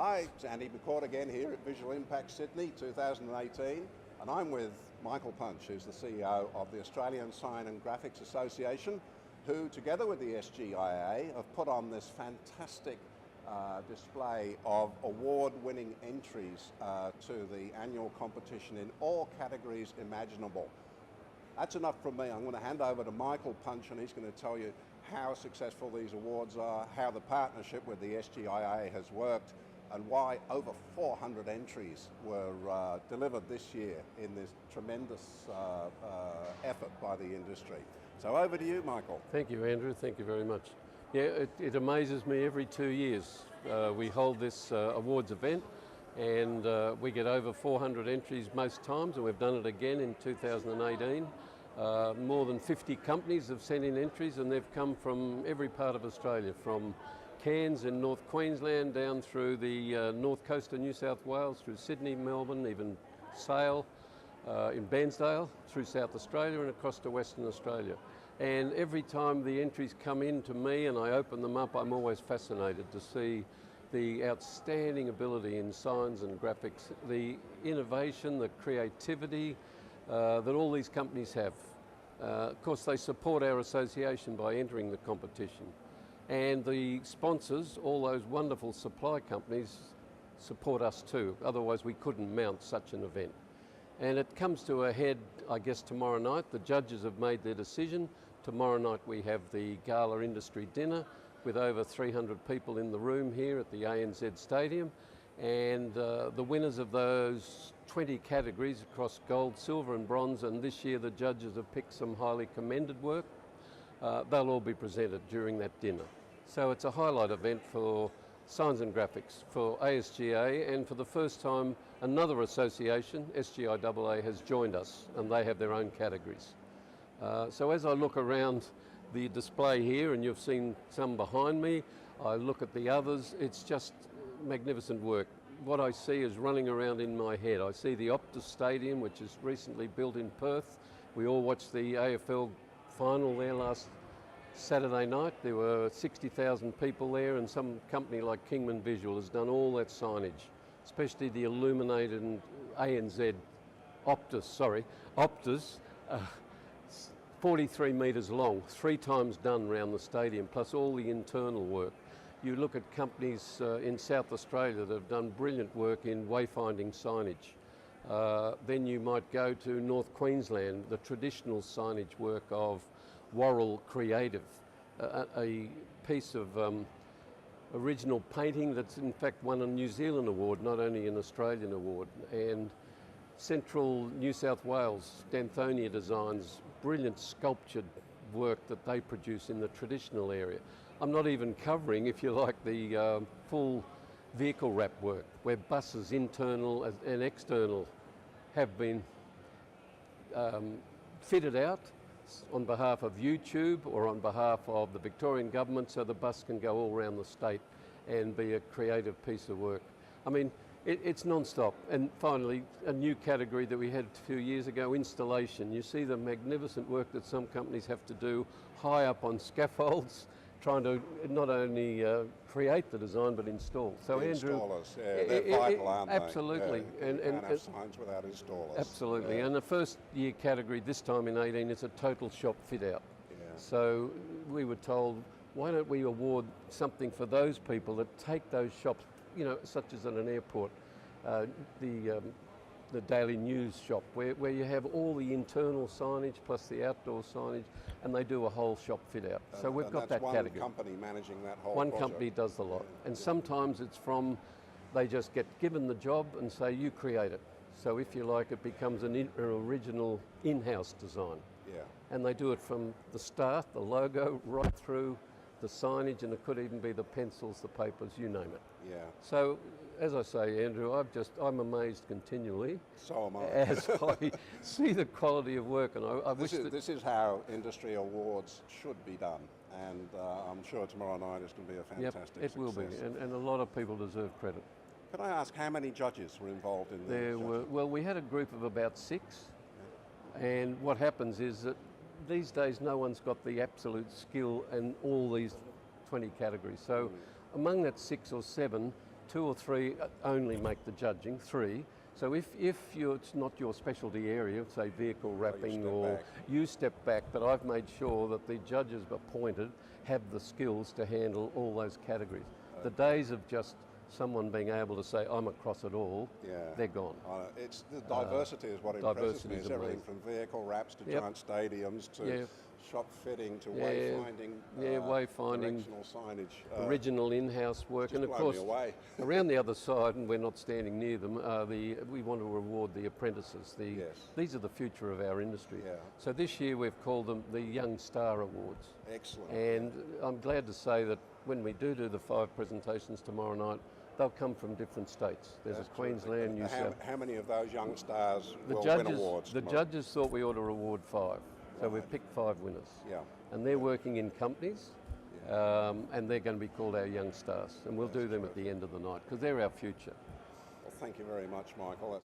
Hi, it's Andy McCord again here at Visual Impact Sydney 2018, and I'm with Michael Punch, who's the CEO of the Australian Sign and Graphics Association, who together with the ASGA have put on this fantastic display of award-winning entries to the annual competition in all categories imaginable. That's enough from me. I'm going to hand over to Michael Punch and he's going to tell you how successful these awards are, how the partnership with the SGIA has worked, and why over 400 entries were delivered this year in this tremendous effort by the industry. So over to you, Michael. Thank you, Andrew. Thank you very much. Yeah, it amazes me every 2 years. We hold this awards event and we get over 400 entries most times, and we've done it again in 2018. More than 50 companies have sent in entries, and they've come from every part of Australia, from Cairns in North Queensland down through the north coast of New South Wales, through Sydney, Melbourne, even Sale, in Bairnsdale, through South Australia and across to Western Australia. And every time the entries come in to me and I open them up, I'm always fascinated to see the outstanding ability in signs and graphics, the innovation, the creativity that all these companies have. Of course, they support our association by entering the competition. And the sponsors, all those wonderful supply companies, support us too. Otherwise, we couldn't mount such an event. And it comes to a head, I guess, tomorrow night. The judges have made their decision. Tomorrow night we have the Gala Industry Dinner with over 300 people in the room here at the ANZ Stadium. And the winners of those 20 categories across gold, silver and bronze, and this year the judges have picked some highly commended work, they'll all be presented during that dinner. So it's a highlight event for Signs and Graphics, for ASGA, and for the first time another association, SGIAA, has joined us, and they have their own categories. So as I look around the display here, and you've seen some behind me, I look at the others, it's just magnificent work. What I see is running around in my head. I see the Optus Stadium, which is recently built in Perth. We all watched the AFL final there last Saturday night. There were 60,000 people there, and some company like Kingman Visual has done all that signage, especially the illuminated ANZ Optus, 43 metres long, 3 times done around the stadium, plus all the internal work. You look at companies in South Australia that have done brilliant work in wayfinding signage. Then you might go to North Queensland, the traditional signage work of Worrell Creative, a piece of original painting that's in fact won a New Zealand award, not only an Australian award. And Central New South Wales, Danthonia Designs, brilliant sculptured work that they produce in the traditional area. I'm not even covering, if you like, the full vehicle wrap work, where buses, internal and external, have been fitted out on behalf of YouTube or on behalf of the Victorian government, so the bus can go all around the state and be a creative piece of work. I mean, it's non-stop. And finally, a new category that we had a few years ago, installation. You see the magnificent work that some companies have to do high up on scaffolds, trying to not only create the design but install. So the Andrew, installers, yeah, they're vital, aren't they? Absolutely. Yeah, and can't have signs without installers. Absolutely. Yeah. And the first year category this time in 18 is a total shop fit out. Yeah. So we were told, why don't we award something for those people that take those shops, you know, such as at an airport, the Daily News shop, where you have all the internal signage plus the outdoor signage, and they do a whole shop fit out. So we've got that category. One company managing that whole One project. company does the lot. And sometimes it's from, they just get given the job and say, you create it. So if you like, it becomes an original in-house design. Yeah. And they do it from the start, the logo, right through the signage, and it could even be the pencils, the papers, you name it. Yeah. So, as I say, Andrew, I'm amazed continually. So am I. As I see the quality of work, and I wish this is how industry awards should be done, and I'm sure tomorrow night is going to be a fantastic success. It will be, and a lot of people deserve credit. Can I ask how many judges were involved in There were, well, we had a group of about 6, and what happens is that these days no one's got the absolute skill in all these 20 categories. So among that 6 or 7, 2 or 3 only make the judging, 3. So if it's not your specialty area, say vehicle wrapping, you step back, but I've made sure that the judges appointed have the skills to handle all those categories. The days of just someone being able to say, I'm across it all, they're gone. It's the diversity is what impresses me. It's everything from vehicle wraps to giant stadiums to shop fitting to wayfinding, directional signage. Original in-house work. And of course, around the other side, and we're not standing near them, we want to reward the apprentices. These are the future of our industry. So this year we've called them the Young Star Awards. Excellent. And I'm glad to say that when we do the 5 presentations tomorrow night, they'll come from different states. There's a Queensland, New South. How many of those young stars will win awards? The judges thought we ought to reward 5. So we've picked 5 winners. And they're working in companies, and they're going to be called our Young Stars. And we'll do them at the end of the night, because they're our future. Well, thank you very much, Michael.